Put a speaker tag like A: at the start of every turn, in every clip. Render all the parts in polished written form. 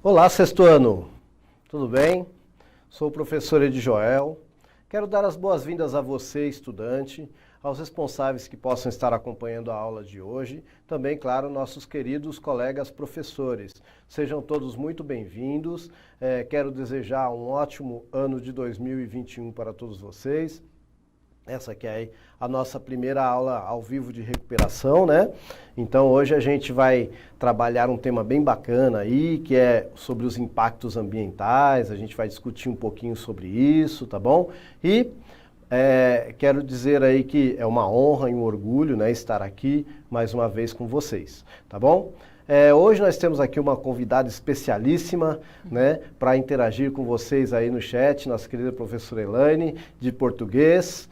A: Olá, sexto ano, tudo bem? Sou o professor Edjoel. Quero dar as boas-vindas a você, estudante, aos responsáveis que possam estar acompanhando a aula de hoje, também, claro, nossos queridos colegas professores. Sejam todos muito bem-vindos. Quero desejar um ótimo ano de 2021 para todos vocês. Essa aqui é a nossa primeira aula ao vivo de recuperação, né? Então hoje a gente vai trabalhar um tema bem bacana aí, que é sobre os impactos ambientais, a gente vai discutir um pouquinho sobre isso, tá bom? E quero dizer aí que é uma honra e um orgulho, né, estar aqui mais uma vez com vocês, tá bom? Hoje nós temos aqui uma convidada especialíssima, né, para interagir com vocês aí no chat, nossa querida professora Elaine, de português.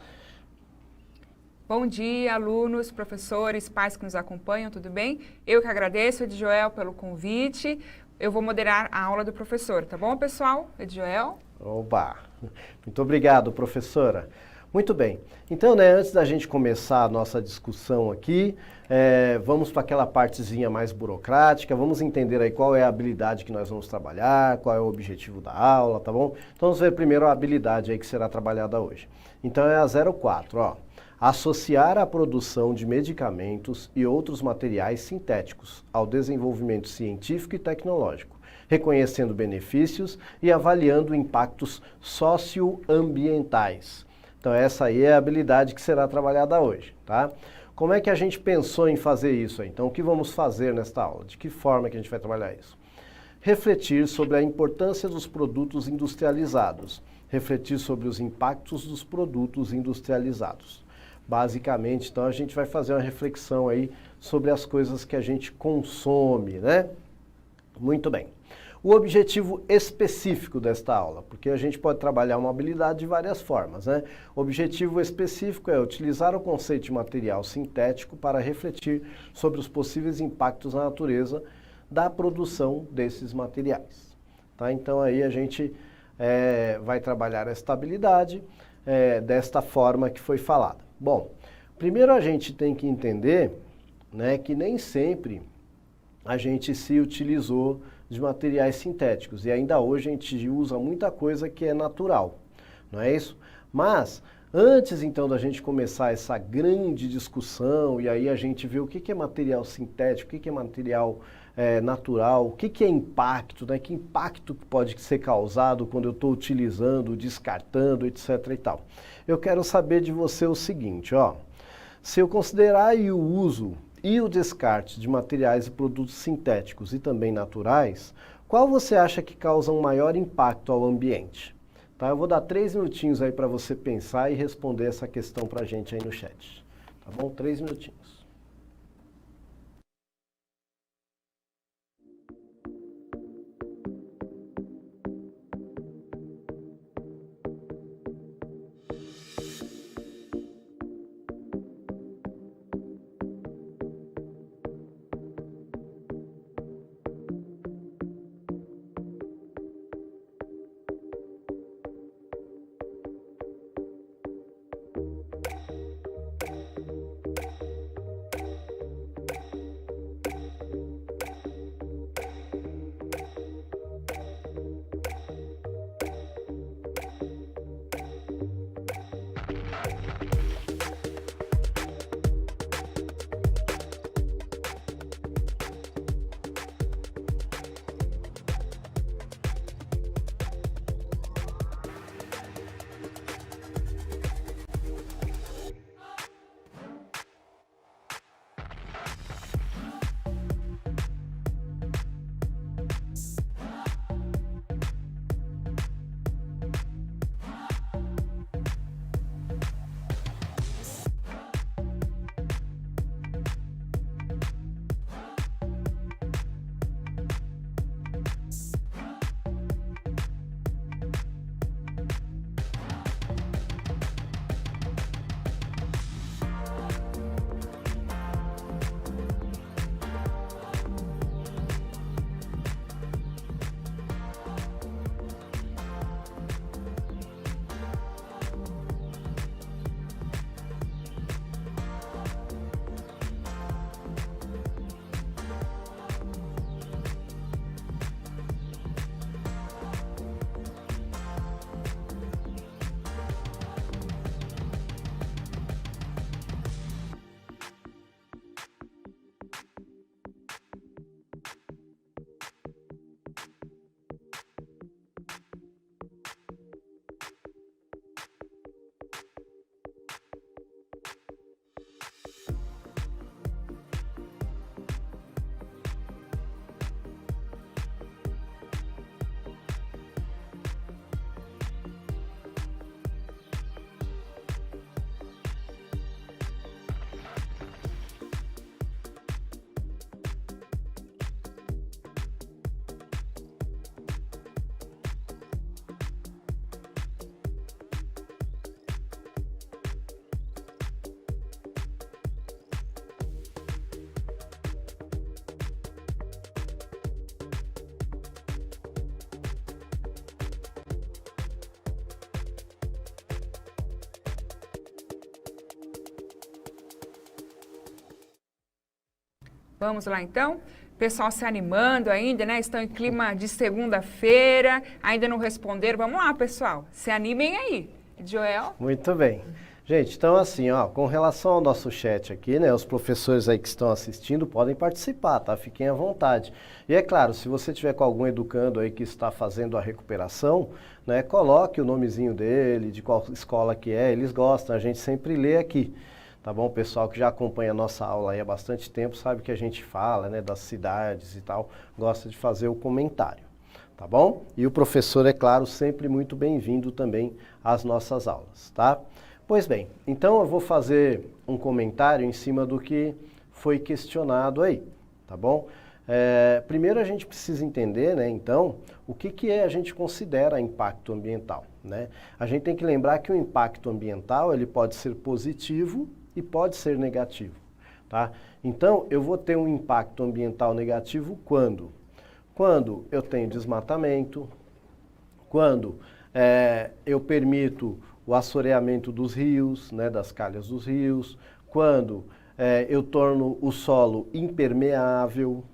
B: Bom dia, alunos, professores, pais que nos acompanham, tudo bem? Eu que agradeço, Edjoel, pelo convite. Eu vou moderar a aula do professor, tá bom, pessoal? Edjoel?
A: Oba! Muito obrigado, professora. Muito bem. Então, né, antes da gente começar a nossa discussão aqui, vamos para aquela partezinha mais burocrática, vamos entender aí qual é a habilidade que nós vamos trabalhar, qual é o objetivo da aula, tá bom? Então, vamos ver primeiro a habilidade aí que será trabalhada hoje. Então, é a 04, ó. Associar a produção de medicamentos e outros materiais sintéticos ao desenvolvimento científico e tecnológico, reconhecendo benefícios e avaliando impactos socioambientais. Então essa aí é a habilidade que será trabalhada hoje, tá? Como é que a gente pensou em fazer isso aí? Então o que vamos fazer nesta aula? De que forma que a gente vai trabalhar isso? Refletir sobre a importância dos produtos industrializados, refletir sobre os impactos dos produtos industrializados. Basicamente, então, a gente vai fazer uma reflexão aí sobre as coisas que a gente consome, né? Muito bem. O objetivo específico desta aula, porque a gente pode trabalhar uma habilidade de várias formas, né? O objetivo específico é utilizar o conceito de material sintético para refletir sobre os possíveis impactos na natureza da produção desses materiais. Tá? Então, aí a gente vai trabalhar esta habilidade desta forma que foi falada. Bom, primeiro a gente tem que entender, né, que nem sempre a gente se utilizou de materiais sintéticos e ainda hoje a gente usa muita coisa que é natural, não é isso? Mas antes então da gente começar essa grande discussão e aí a gente vê o que é material sintético, o que é material natural, o que é impacto, né? Que impacto pode ser causado quando eu estou utilizando, descartando, etc. e tal. Eu quero saber de você o seguinte, ó. Se eu considerar aí o uso e o descarte de materiais e produtos sintéticos e também naturais, qual você acha que causa um maior impacto ao ambiente? Tá? Eu vou dar 3 minutinhos aí para você pensar e responder essa questão para a gente aí no chat. Tá bom? 3 minutinhos.
B: Vamos lá então? Pessoal se animando ainda, né? Estão em clima de segunda-feira, ainda não responderam. Vamos lá, pessoal, se animem aí. Joel?
A: Muito bem. Gente, então assim, ó, com relação ao nosso chat aqui, né, os professores aí que estão assistindo podem participar, tá? Fiquem à vontade. E é claro, se você tiver com algum educando aí que está fazendo a recuperação, né, coloque o nomezinho dele, de qual escola que é, eles gostam, a gente sempre lê aqui. Tá bom? O pessoal que já acompanha a nossa aula aí há bastante tempo sabe que a gente fala, né, das cidades e tal, gosta de fazer o comentário, tá bom? E o professor, é claro, sempre muito bem-vindo também às nossas aulas, tá? Pois bem, então eu vou fazer um comentário em cima do que foi questionado aí, tá bom? Primeiro a gente precisa entender, né, então, o que a gente considera impacto ambiental, né? A gente tem que lembrar que o impacto ambiental, ele pode ser positivo e pode ser negativo, tá? Então, eu vou ter um impacto ambiental negativo quando? Quando eu tenho desmatamento, quando eu permito o assoreamento dos rios, né, das calhas dos rios, quando eu torno o solo impermeável,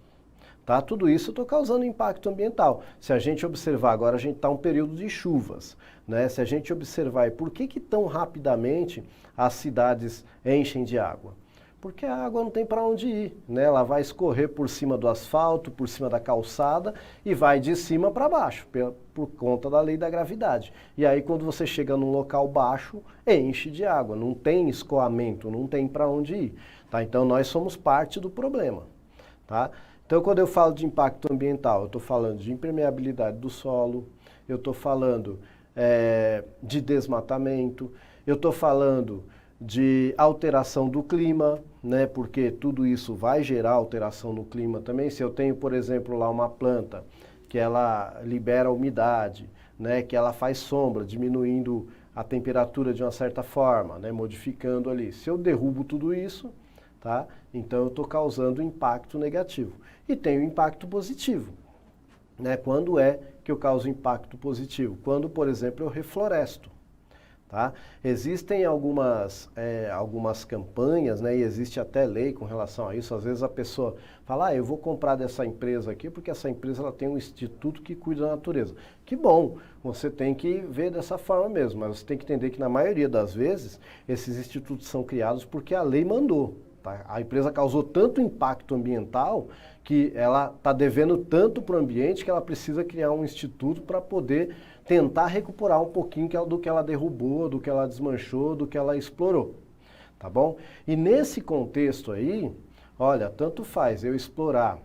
A: tá? Tudo isso eu estou causando impacto ambiental. Se a gente observar, agora a gente está um período de chuvas, né? Se a gente observar por que tão rapidamente as cidades enchem de água? Porque a água não tem para onde ir, né? Ela vai escorrer por cima do asfalto, por cima da calçada e vai de cima para baixo, por conta da lei da gravidade. E aí quando você chega num local baixo, enche de água, não tem escoamento, não tem para onde ir, tá? Então nós somos parte do problema, tá? Então, quando eu falo de impacto ambiental, eu estou falando de impermeabilidade do solo, eu estou falando de desmatamento, eu estou falando de alteração do clima, né? Porque tudo isso vai gerar alteração no clima também. Se eu tenho, por exemplo, lá uma planta que ela libera umidade, né? Que ela faz sombra, diminuindo a temperatura de uma certa forma, né? Modificando ali. Se eu derrubo tudo isso, tá? Então eu estou causando impacto negativo. E tem o impacto positivo, né? Quando é que eu causo impacto positivo? Quando, por exemplo, eu refloresto, tá? Existem algumas campanhas, né? E existe até lei com relação a isso. Às vezes a pessoa fala, eu vou comprar dessa empresa aqui porque essa empresa ela tem um instituto que cuida da natureza. Que bom, você tem que ver dessa forma mesmo, mas você tem que entender que na maioria das vezes esses institutos são criados porque a lei mandou. A empresa causou tanto impacto ambiental que ela está devendo tanto para o ambiente que ela precisa criar um instituto para poder tentar recuperar um pouquinho do que ela derrubou, do que ela desmanchou, do que ela explorou, tá bom? E nesse contexto aí, olha, tanto faz eu explorar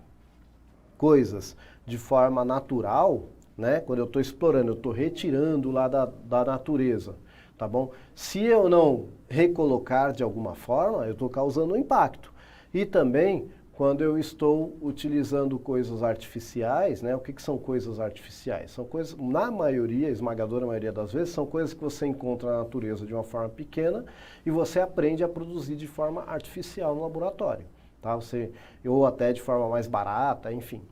A: coisas de forma natural, né? Quando eu estou explorando, eu estou retirando lá da natureza, tá bom? Se eu não recolocar de alguma forma, eu estou causando um impacto. E também, quando eu estou utilizando coisas artificiais, né? O que são coisas artificiais? São coisas, na maioria, esmagadora maioria das vezes, são coisas que você encontra na natureza de uma forma pequena e você aprende a produzir de forma artificial no laboratório, tá? Ou até de forma mais barata, enfim.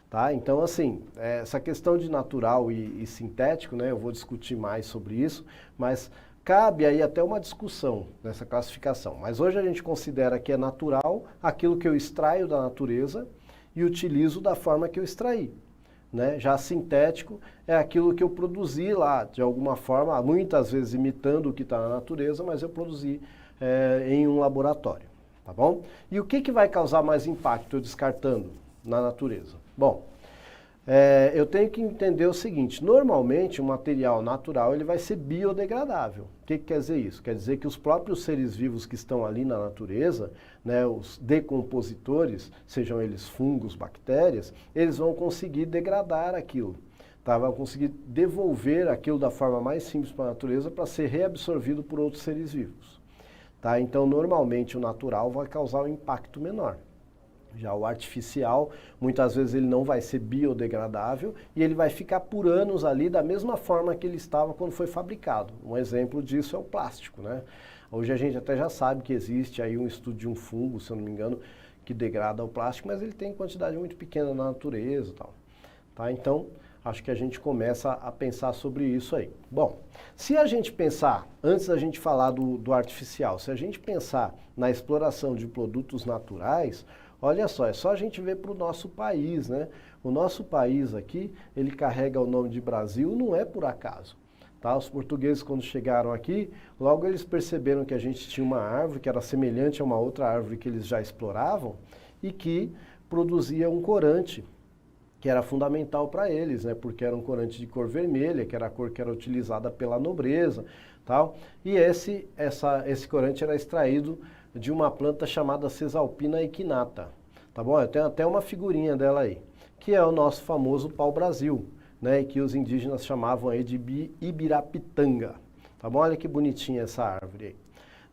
A: Tá? Então, assim, essa questão de natural e sintético, né, eu vou discutir mais sobre isso, mas cabe aí até uma discussão nessa classificação. Mas hoje a gente considera que é natural aquilo que eu extraio da natureza e utilizo da forma que eu extraí, né? Já sintético é aquilo que eu produzi lá, de alguma forma, muitas vezes imitando o que está na natureza, mas eu produzi em um laboratório, tá bom? E o que vai causar mais impacto eu descartando na natureza? Bom, eu tenho que entender o seguinte, normalmente o material natural ele vai ser biodegradável. O que quer dizer isso? Quer dizer que os próprios seres vivos que estão ali na natureza, né, os decompositores, sejam eles fungos, bactérias, eles vão conseguir degradar aquilo, tá? Vão conseguir devolver aquilo da forma mais simples para a natureza para ser reabsorvido por outros seres vivos, tá? Então, normalmente o natural vai causar um impacto menor. Já o artificial, muitas vezes ele não vai ser biodegradável e ele vai ficar por anos ali da mesma forma que ele estava quando foi fabricado. Um exemplo disso é o plástico, né? Hoje a gente até já sabe que existe aí um estudo de um fungo, se eu não me engano, que degrada o plástico, mas ele tem quantidade muito pequena na natureza e tal. Tá? Então, acho que a gente começa a pensar sobre isso aí. Bom, se a gente pensar, antes da gente falar do artificial, se a gente pensar na exploração de produtos naturais, Olha só, é só a gente ver para o nosso país, né? O nosso país aqui, ele carrega o nome de Brasil, não é por acaso. Tá? Os portugueses, quando chegaram aqui, logo eles perceberam que a gente tinha uma árvore que era semelhante a uma outra árvore que eles já exploravam e que produzia um corante, que era fundamental para eles, né? Porque era um corante de cor vermelha, que era a cor que era utilizada pela nobreza, tal. E esse corante era extraído de uma planta chamada Cesalpina equinata, tá bom? Eu tenho até uma figurinha dela aí, que é o nosso famoso pau-brasil, né? E que os indígenas chamavam aí de ibirapitanga, tá bom? Olha que bonitinha essa árvore aí,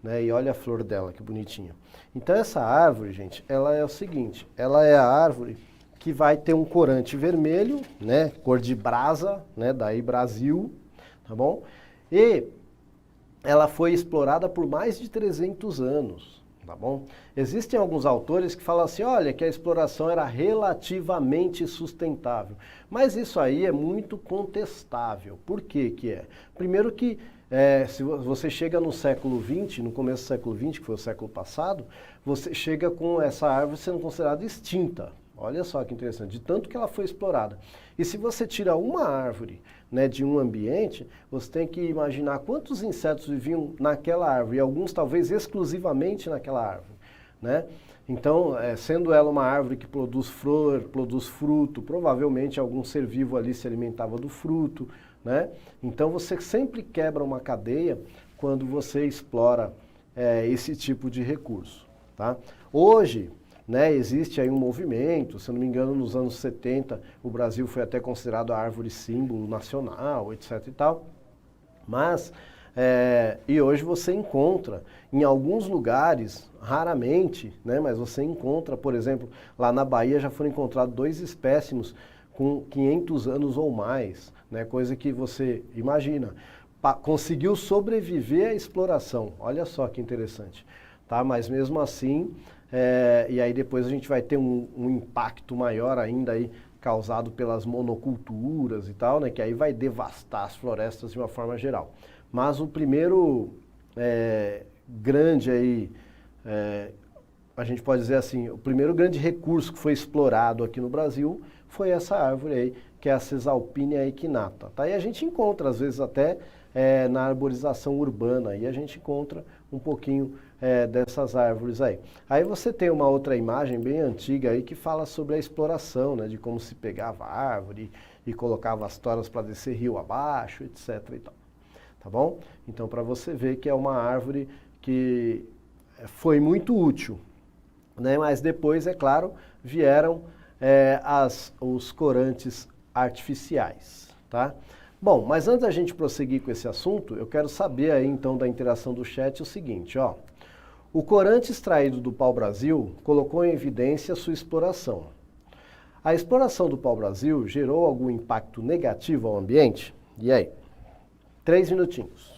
A: né? E olha a flor dela, que bonitinha. Então essa árvore, gente, ela é o seguinte, ela é a árvore que vai ter um corante vermelho, né, cor de brasa, né, daí Brasil, tá bom? E ela foi explorada por mais de 300 anos, tá bom? Existem alguns autores que falam assim, olha, que a exploração era relativamente sustentável, mas isso aí é muito contestável. Por que que é? Primeiro que se você chega no século XX, no começo do século XX, que foi o século passado, você chega com essa árvore sendo considerada extinta. Olha só que interessante, de tanto que ela foi explorada. E se você tira uma árvore, né, de um ambiente, você tem que imaginar quantos insetos viviam naquela árvore, e alguns talvez exclusivamente naquela árvore, né? Então, sendo ela uma árvore que produz flor, produz fruto, provavelmente algum ser vivo ali se alimentava do fruto, né? Então você sempre quebra uma cadeia quando você explora esse tipo de recurso, tá? Hoje, né, existe aí um movimento, se eu não me engano, nos anos 70, o Brasil foi até considerado a árvore símbolo nacional, etc e tal, mas, e hoje você encontra em alguns lugares, raramente, né, mas você encontra, por exemplo, lá na Bahia já foram encontrados 2 espécimes com 500 anos ou mais, né, coisa que você imagina, conseguiu sobreviver à exploração, olha só que interessante, tá? Mas mesmo assim, e aí depois a gente vai ter um impacto maior ainda aí causado pelas monoculturas e tal, né, que aí vai devastar as florestas de uma forma geral. Mas o primeiro grande aí, a gente pode dizer assim, o primeiro grande recurso que foi explorado aqui no Brasil foi essa árvore aí, que é a Cesalpina equinata. Tá? E a gente encontra, às vezes até na arborização urbana, aí a gente encontra um pouquinho dessas árvores aí. Aí você tem uma outra imagem bem antiga aí que fala sobre a exploração, né, de como se pegava a árvore e colocava as toras para descer rio abaixo, etc. e tal. Tá bom? Então, para você ver que é uma árvore que foi muito útil, né? Mas depois, é claro, vieram os corantes artificiais, tá? Bom, mas antes da gente prosseguir com esse assunto, eu quero saber aí então da interação do chat o seguinte, ó. O corante extraído do pau-brasil colocou em evidência sua exploração. A exploração do pau-brasil gerou algum impacto negativo ao ambiente? E aí? 3 minutinhos.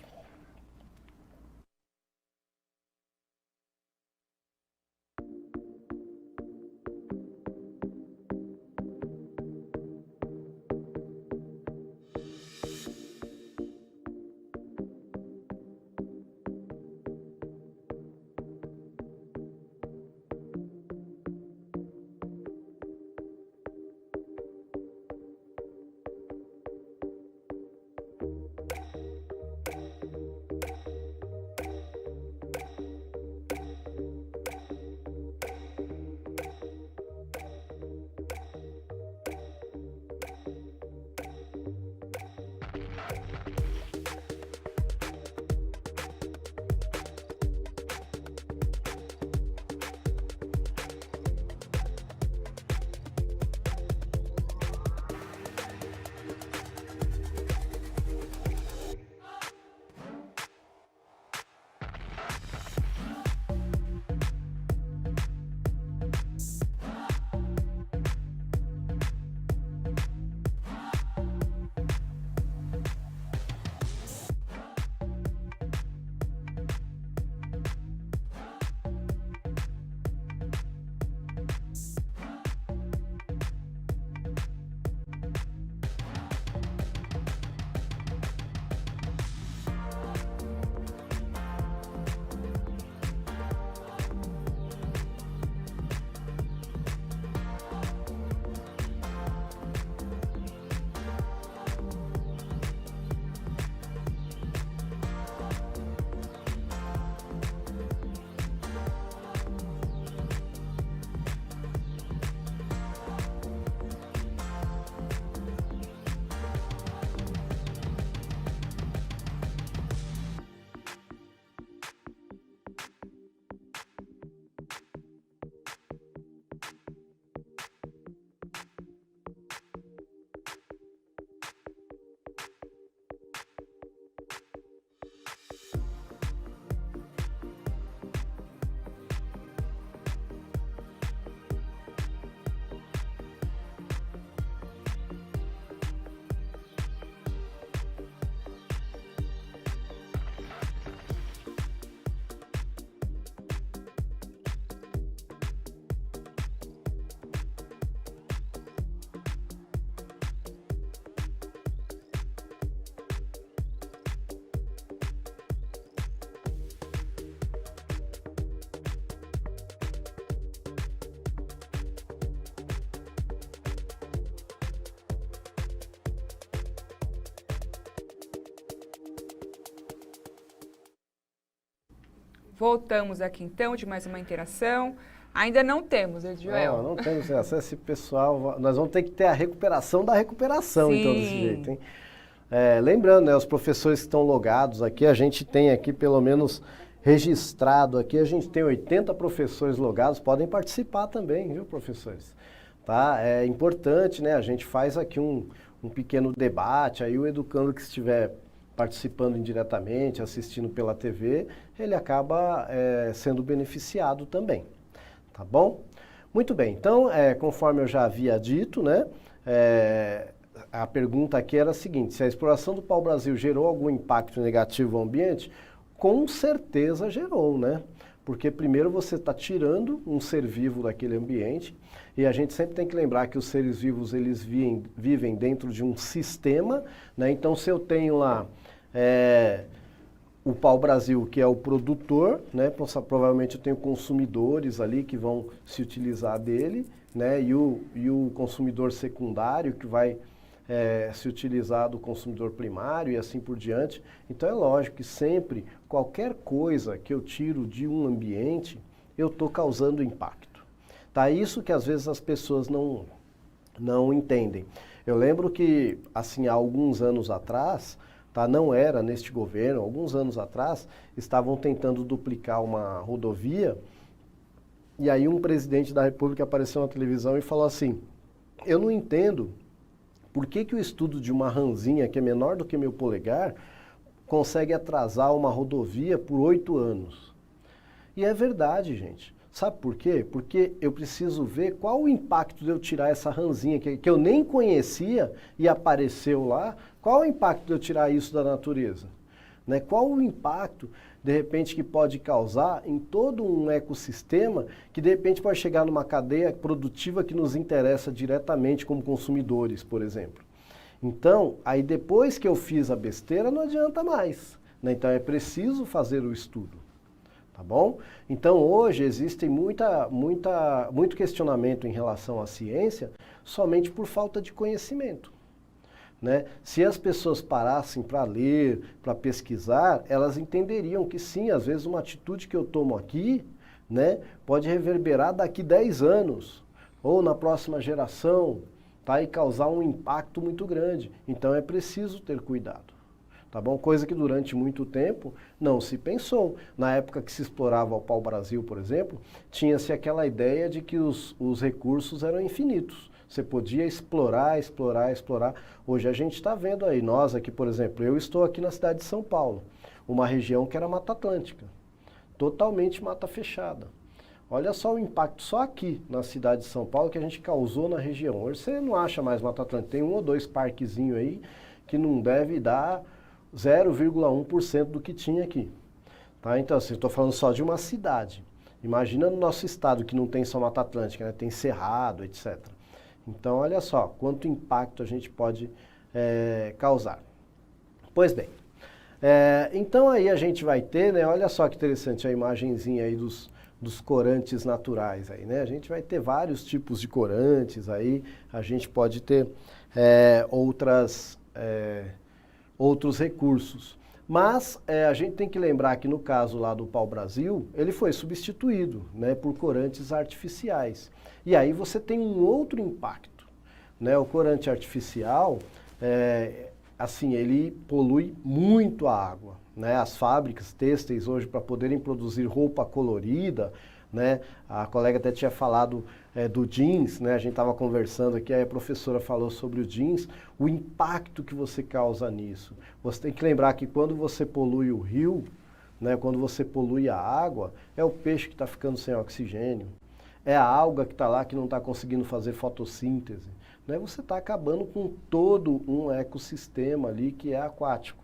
B: voltamos aqui então de mais uma interação. Ainda não temos, Edjoel?
A: Não temos acesso pessoal. Nós vamos ter que ter a recuperação da recuperação,
B: Sim.
A: então, desse jeito, hein? Lembrando, né, os professores que estão logados aqui, a gente tem aqui pelo menos registrado aqui, a gente tem 80 professores logados, podem participar também, viu, professores? Tá? É importante, né, a gente faz aqui um pequeno debate, aí o educando que estiver participando indiretamente, assistindo pela TV, ele acaba sendo beneficiado também, tá bom? Muito bem, então, conforme eu já havia dito, né, a pergunta aqui era a seguinte: se a exploração do pau-brasil gerou algum impacto negativo ao ambiente? Com certeza gerou, né? Porque primeiro você está tirando um ser vivo daquele ambiente, e a gente sempre tem que lembrar que os seres vivos eles vivem dentro de um sistema, né? Então se eu tenho lá o pau-brasil, que é o produtor, né? Provavelmente eu tenho consumidores ali que vão se utilizar dele, né? E o consumidor secundário que vai se utilizar do consumidor primário e assim por diante. Então é lógico que sempre, qualquer coisa que eu tiro de um ambiente, eu estou causando impacto. Tá? Isso que às vezes as pessoas não entendem. Eu lembro que, assim, há alguns anos atrás, tá? Não era neste governo, alguns anos atrás, estavam tentando duplicar uma rodovia, e aí um presidente da República apareceu na televisão e falou assim: eu não entendo por que o estudo de uma ranzinha, que é menor do que meu polegar, consegue atrasar uma rodovia por 8 anos? E é verdade, gente. Sabe por quê? Porque eu preciso ver qual o impacto de eu tirar essa ranzinha que eu nem conhecia e apareceu lá. Qual o impacto de eu tirar isso da natureza? Né? Qual o impacto, de repente, que pode causar em todo um ecossistema que, de repente, pode chegar numa cadeia produtiva que nos interessa diretamente como consumidores, por exemplo. Então, aí depois que eu fiz a besteira, não adianta mais, né? Então, é preciso fazer o estudo, tá bom? Então, hoje, existe muito questionamento em relação à ciência somente por falta de conhecimento. Né? Se as pessoas parassem para ler, para pesquisar, elas entenderiam que sim, às vezes uma atitude que eu tomo aqui, né, pode reverberar daqui 10 anos, ou na próxima geração, tá, e causar um impacto muito grande. Então é preciso ter cuidado. Tá bom? Coisa que durante muito tempo não se pensou. Na época que se explorava o pau-brasil, por exemplo, tinha-se aquela ideia de que os recursos eram infinitos. Você podia explorar. Hoje a gente está vendo aí, nós aqui, por exemplo, eu estou aqui na cidade de São Paulo, uma região que era Mata Atlântica, totalmente mata fechada. Olha só o impacto só aqui na cidade de São Paulo que a gente causou na região. Hoje você não acha mais Mata Atlântica, tem 1 ou 2 parquezinhos aí que não deve dar 0,1% do que tinha aqui. Tá? Então, assim, estou falando só de uma cidade. Imagina no nosso estado que não tem só Mata Atlântica, né? Tem Cerrado, etc. Então, olha só, quanto impacto a gente pode causar. Pois bem, então aí a gente vai ter, né, olha só que interessante a imagenzinha aí dos corantes naturais aí, né? A gente vai ter vários tipos de corantes aí, a gente pode ter outros recursos. Mas a gente tem que lembrar que no caso lá do pau-brasil, ele foi substituído, né, por corantes artificiais. E aí você tem um outro impacto, né? O corante artificial, assim, ele polui muito a água, né? As fábricas têxteis hoje, para poderem produzir roupa colorida, né? A colega até tinha falado do jeans, né? A gente estava conversando aqui, aí a professora falou sobre o jeans, o impacto que você causa nisso. Você tem que lembrar que quando você polui o rio, né? Quando você polui a água, é o peixe que está ficando sem oxigênio. É a alga que está lá que não está conseguindo fazer fotossíntese. Né? Você está acabando com todo um ecossistema ali que é aquático.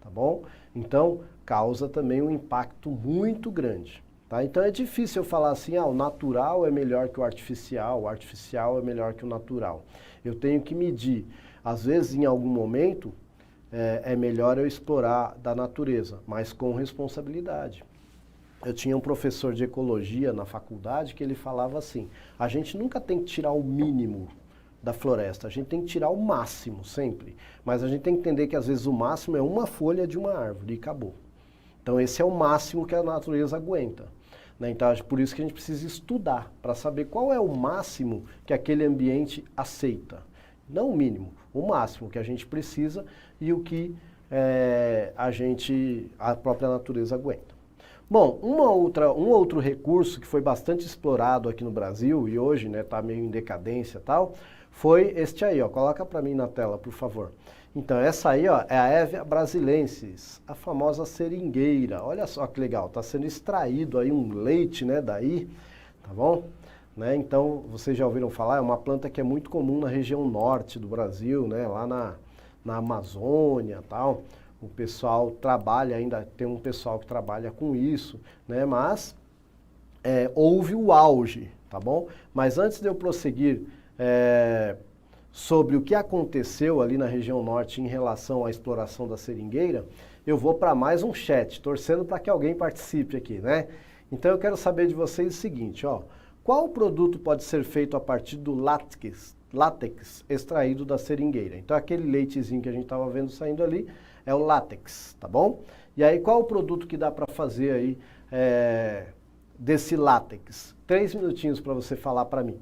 A: Tá bom? Então, causa também um impacto muito grande. Tá? Então, é difícil eu falar assim, o natural é melhor que o artificial é melhor que o natural. Eu tenho que medir. Às vezes, em algum momento, é melhor eu explorar da natureza, mas com responsabilidade. Eu tinha um professor de ecologia na faculdade que ele falava assim: a gente nunca tem que tirar o mínimo da floresta, a gente tem que tirar o máximo sempre. Mas a gente tem que entender que às vezes o máximo é uma folha de uma árvore e acabou. Então esse é o máximo que a natureza aguenta. Né? Então é por isso que a gente precisa estudar, para saber qual é o máximo que aquele ambiente aceita. Não o mínimo, o máximo que a gente precisa e o que a própria natureza aguenta. Bom, um outro recurso que foi bastante explorado aqui no Brasil e hoje está meio em decadência e tal, foi este aí, ó. Coloca para mim na tela, por favor. Então, essa aí, ó, é a Hevea brasilensis, a famosa seringueira. Olha só que legal, está sendo extraído aí um leite, né, daí, tá bom? Né? Então, vocês já ouviram falar, é uma planta que é muito comum na região norte do Brasil, né, lá na Amazônia e tal. O pessoal trabalha, ainda tem um pessoal que trabalha com isso, né, mas houve o auge, tá bom? Mas antes de eu prosseguir sobre o que aconteceu ali na região norte em relação à exploração da seringueira, eu vou para mais um chat, torcendo para que alguém participe aqui, né? Então eu quero saber de vocês o seguinte, ó, qual produto pode ser feito a partir do látex extraído da seringueira? Então aquele leitezinho que a gente estava vendo saindo ali é o látex, tá bom? E aí qual o produto que dá para fazer aí desse látex? 3 minutinhos para você falar para mim.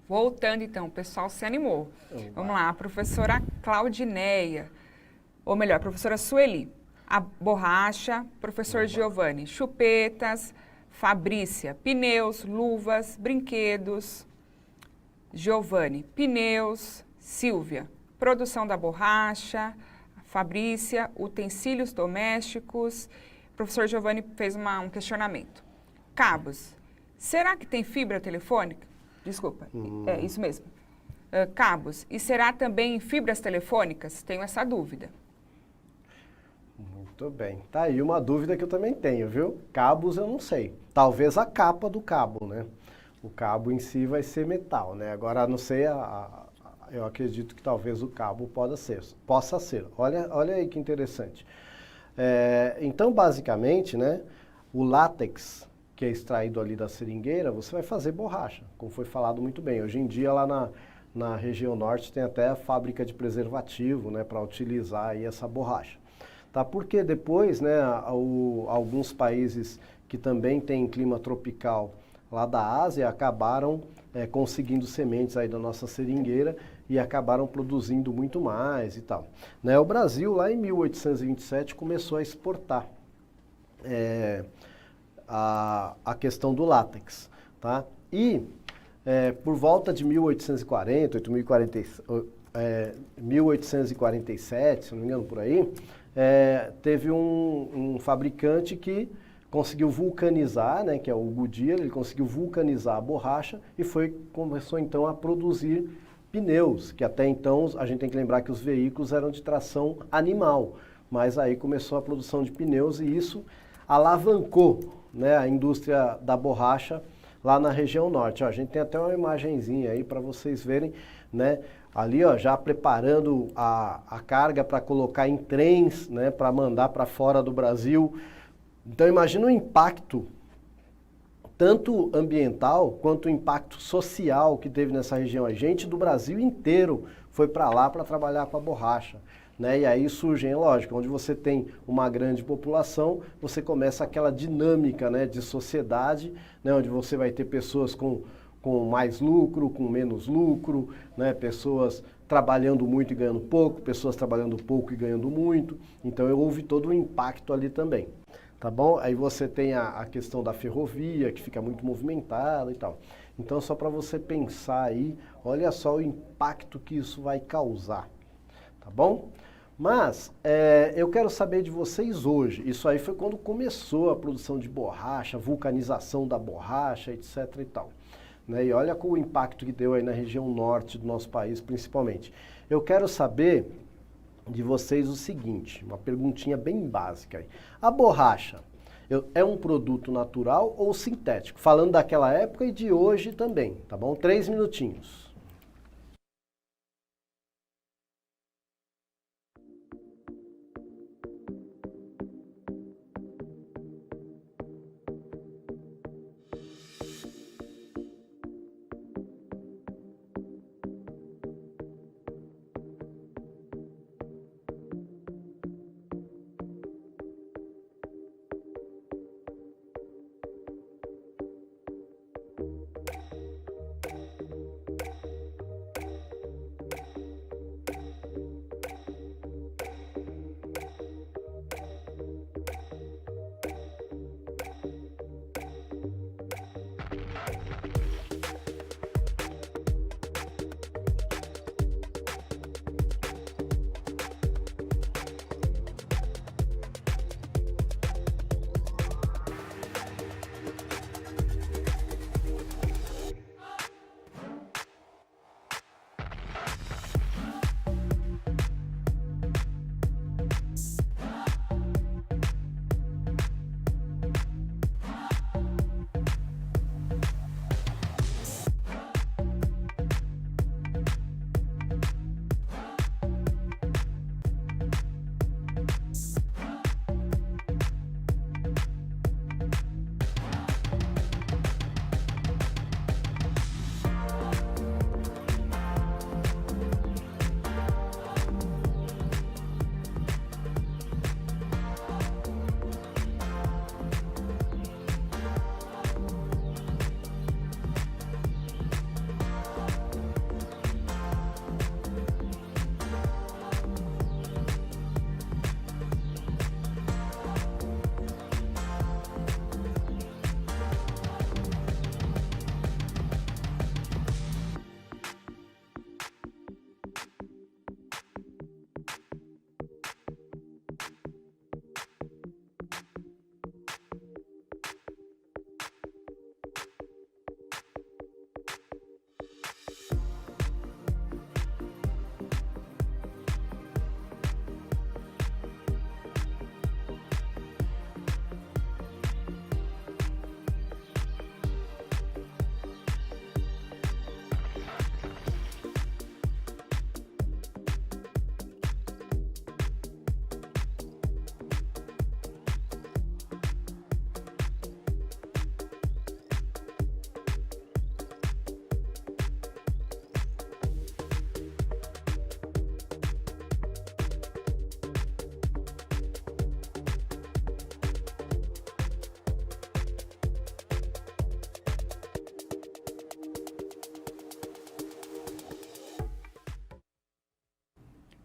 B: Voltando então, o pessoal se animou. Vamos lá, a professora Claudineia, ou melhor, a professora Sueli, a borracha, professor Giovanni, chupetas, Fabrícia, pneus, luvas, brinquedos, Giovanni, pneus, Silvia, produção da borracha, Fabrícia, utensílios domésticos, professor Giovanni fez um questionamento. Cabos, será que tem fibra telefônica? Desculpa, é isso mesmo. cabos. E será também em fibras telefônicas? Tenho essa dúvida.
A: Muito bem. Tá aí uma dúvida que eu também tenho, viu? Cabos eu não sei. Talvez a capa do cabo, né? O cabo em si vai ser metal, né? Agora, não sei, eu acredito que talvez o cabo possa ser. Olha aí que interessante. Então, basicamente, né, o látex que é extraído ali da seringueira, você vai fazer borracha, como foi falado muito bem. Hoje em dia, lá na região norte, tem até a fábrica de preservativo, né, para utilizar aí essa borracha. Tá? Porque depois, né, alguns países que também têm clima tropical lá da Ásia acabaram conseguindo sementes aí da nossa seringueira e acabaram produzindo muito mais e tal. Né, o Brasil, lá em 1827, começou a exportar a questão do látex. Tá? E por volta de 1840, 1847, se não me engano por aí, teve um fabricante que conseguiu vulcanizar, né, que é o Goodyear, ele conseguiu vulcanizar a borracha e começou então a produzir pneus, que até então a gente tem que lembrar que os veículos eram de tração animal, mas aí começou a produção de pneus e isso alavancou, né, a indústria da borracha lá na região norte. Ó, a gente tem até uma imagenzinha aí para vocês verem, né, ali ó, já preparando a carga para colocar em trens, né, para mandar para fora do Brasil. Então imagina o impacto, tanto ambiental quanto o impacto social que teve nessa região. A gente do Brasil inteiro foi para lá para trabalhar com a borracha. Né? E aí surgem, lógico, onde você tem uma grande população, você começa aquela dinâmica, né, de sociedade, né, onde você vai ter pessoas com mais lucro, com menos lucro, né, pessoas trabalhando muito e ganhando pouco, pessoas trabalhando pouco e ganhando muito. Então houve todo um impacto ali também. Tá bom? Aí você tem a questão da ferrovia, que fica muito movimentada e tal. Então, só para você pensar aí, olha só o impacto que isso vai causar. Tá bom? Mas, eu quero saber de vocês hoje. Isso aí foi quando começou a produção de borracha, a vulcanização da borracha, etc e tal. Né? E olha o impacto que deu aí na região norte do nosso país, principalmente. Eu quero saber de vocês o seguinte, uma perguntinha bem básica aí. A borracha é um produto natural ou sintético? Falando daquela época e de hoje também, tá bom? 3 minutinhos.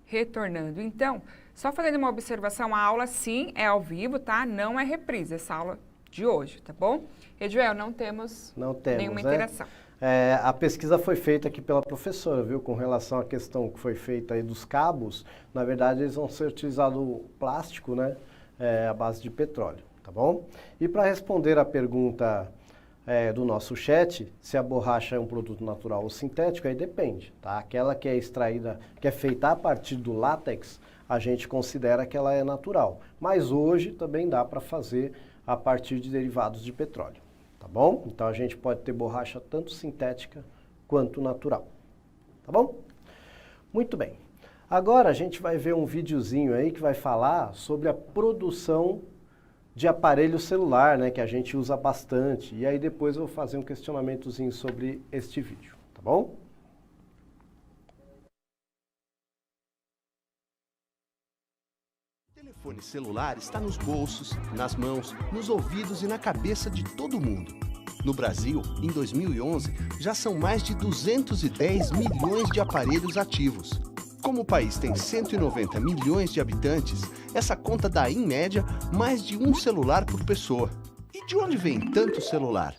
B: retornando. Então, só fazendo uma observação, a aula sim é ao vivo, tá? Não é reprise, essa aula de hoje, tá bom? Eduel, não temos nenhuma interação.
A: A pesquisa foi feita aqui pela professora, viu? Com relação à questão que foi feita aí dos cabos, na verdade eles vão ser utilizados plástico, né? À base de petróleo, tá bom? E para responder a pergunta do nosso chat, se a borracha é um produto natural ou sintético, aí depende, tá? Aquela que é extraída, que é feita a partir do látex, a gente considera que ela é natural. Mas hoje também dá para fazer a partir de derivados de petróleo, tá bom? Então a gente pode ter borracha tanto sintética quanto natural, tá bom? Muito bem. Agora a gente vai ver um videozinho aí que vai falar sobre a produção de aparelho celular, né, que a gente usa bastante. E aí depois eu vou fazer um questionamentozinho sobre este vídeo, tá bom?
C: O telefone celular está nos bolsos, nas mãos, nos ouvidos e na cabeça de todo mundo. No Brasil, em 2011, já são mais de 210 milhões de aparelhos ativos. Como o país tem 190 milhões de habitantes, essa conta dá, em média, mais de um celular por pessoa. E de onde vem tanto celular?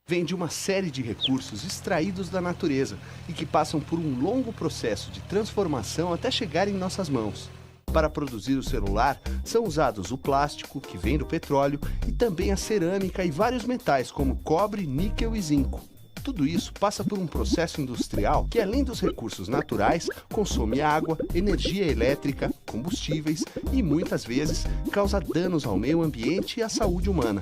C: Vem de uma série de recursos extraídos da natureza e que passam por um longo processo de transformação até chegar em nossas mãos. Para produzir o celular, são usados o plástico, que vem do petróleo, e também a cerâmica e vários metais como cobre, níquel e zinco. Tudo isso passa por um processo industrial que, além dos recursos naturais, consome água, energia elétrica, combustíveis e, muitas vezes, causa danos ao meio ambiente e à saúde humana.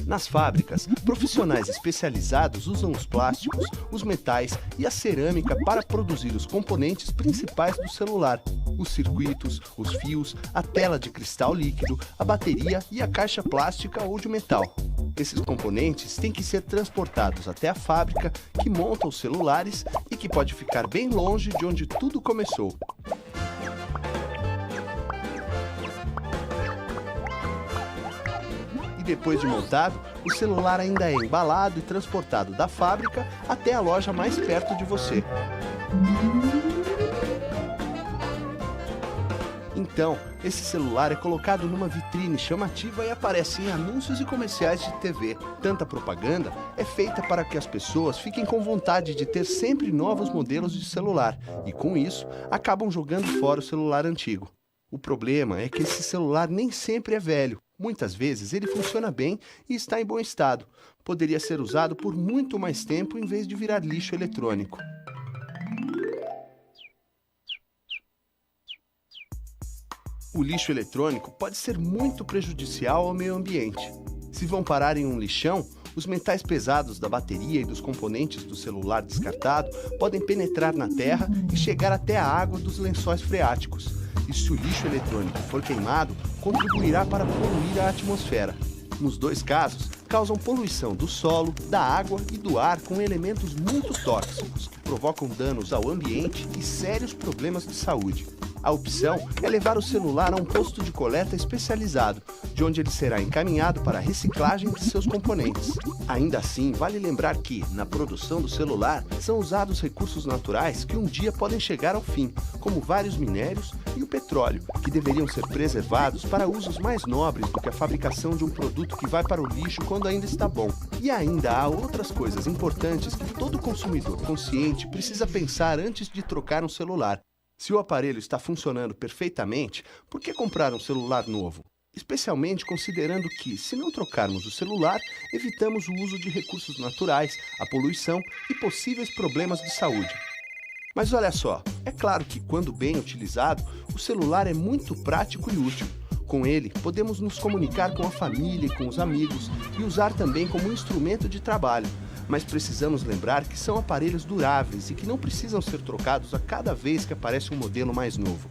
C: Nas fábricas, profissionais especializados usam os plásticos, os metais e a cerâmica para produzir os componentes principais do celular: os circuitos, os fios, a tela de cristal líquido, a bateria e a caixa plástica ou de metal. Esses componentes têm que ser transportados até a fábrica, que monta os celulares e que pode ficar bem longe de onde tudo começou. E depois de montado, o celular ainda é embalado e transportado da fábrica até a loja mais perto de você. Então, esse celular é colocado numa vitrine chamativa e aparece em anúncios e comerciais de TV. Tanta propaganda é feita para que as pessoas fiquem com vontade de ter sempre novos modelos de celular e, com isso, acabam jogando fora o celular antigo. O problema é que esse celular nem sempre é velho. Muitas vezes ele funciona bem e está em bom estado. Poderia ser usado por muito mais tempo em vez de virar lixo eletrônico. O lixo eletrônico pode ser muito prejudicial ao meio ambiente. Se vão parar em um lixão, os metais pesados da bateria e dos componentes do celular descartado podem penetrar na terra e chegar até a água dos lençóis freáticos. E se o lixo eletrônico for queimado, contribuirá para poluir a atmosfera. Nos dois casos, causam poluição do solo, da água e do ar com elementos muito tóxicos, que provocam danos ao ambiente e sérios problemas de saúde. A opção é levar o celular a um posto de coleta especializado, de onde ele será encaminhado para a reciclagem de seus componentes. Ainda assim, vale lembrar que, na produção do celular, são usados recursos naturais que um dia podem chegar ao fim, como vários minérios e o petróleo, que deveriam ser preservados para usos mais nobres do que a fabricação de um produto que vai para o lixo quando ainda está bom. E ainda há outras coisas importantes que todo consumidor consciente precisa pensar antes de trocar um celular. Se o aparelho está funcionando perfeitamente, por que comprar um celular novo? Especialmente considerando que, se não trocarmos o celular, evitamos o uso de recursos naturais, a poluição e possíveis problemas de saúde. Mas olha só, é claro que, quando bem utilizado, o celular é muito prático e útil. Com ele, podemos nos comunicar com a família e com os amigos e usar também como instrumento de trabalho. Mas precisamos lembrar que são aparelhos duráveis e que não precisam ser trocados a cada vez que aparece um modelo mais novo.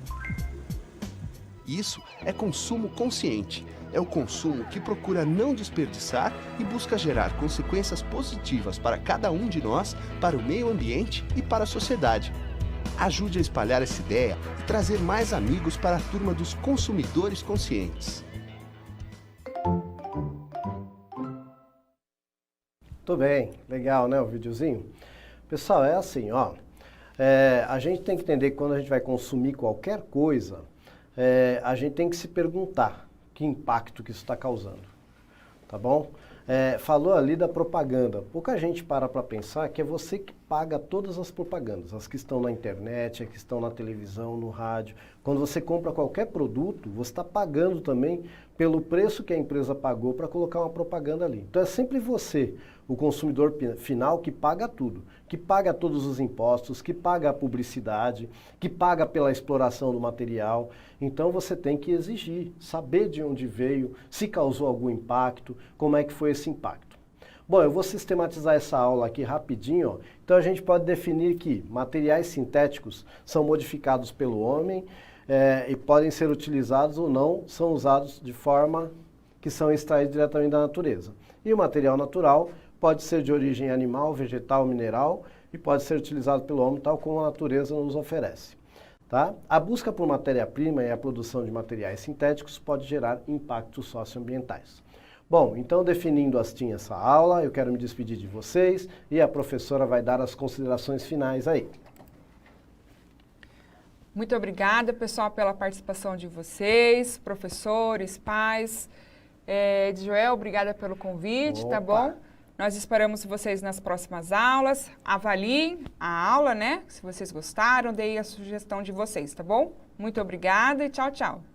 C: Isso é consumo consciente. É o consumo que procura não desperdiçar e busca gerar consequências positivas para cada um de nós, para o meio ambiente e para a sociedade. Ajude a espalhar essa ideia e trazer mais amigos para a turma dos consumidores conscientes.
A: Muito bem, legal, né, o videozinho? Pessoal, é assim, ó. A gente tem que entender que quando a gente vai consumir qualquer coisa, a gente tem que se perguntar que impacto que isso está causando, tá bom? Falou ali da propaganda. Pouca gente para pensar que é você que paga todas as propagandas, as que estão na internet, as que estão na televisão, no rádio. Quando você compra qualquer produto, você está pagando também pelo preço que a empresa pagou para colocar uma propaganda ali. Então é sempre você, o consumidor final, que paga tudo, que paga todos os impostos, que paga a publicidade, que paga pela exploração do material. Então você tem que exigir, saber de onde veio, se causou algum impacto, como é que foi esse impacto. Bom, eu vou sistematizar essa aula aqui rapidinho. Então a gente pode definir que materiais sintéticos são modificados pelo homem e podem ser utilizados ou não, são usados de forma que são extraídos diretamente da natureza. E o material natural pode ser de origem animal, vegetal, mineral e pode ser utilizado pelo homem tal como a natureza nos oferece. Tá? A busca por matéria-prima e a produção de materiais sintéticos pode gerar impactos socioambientais. Bom, então definindo assim essa aula, eu quero me despedir de vocês e a professora vai dar as considerações finais aí.
B: Muito obrigada, pessoal, pela participação de vocês, professores, pais. Joel, obrigada pelo convite, tá bom? Nós esperamos vocês nas próximas aulas. Avaliem a aula, né? Se vocês gostaram, deem a sugestão de vocês, tá bom? Muito obrigada e tchau, tchau.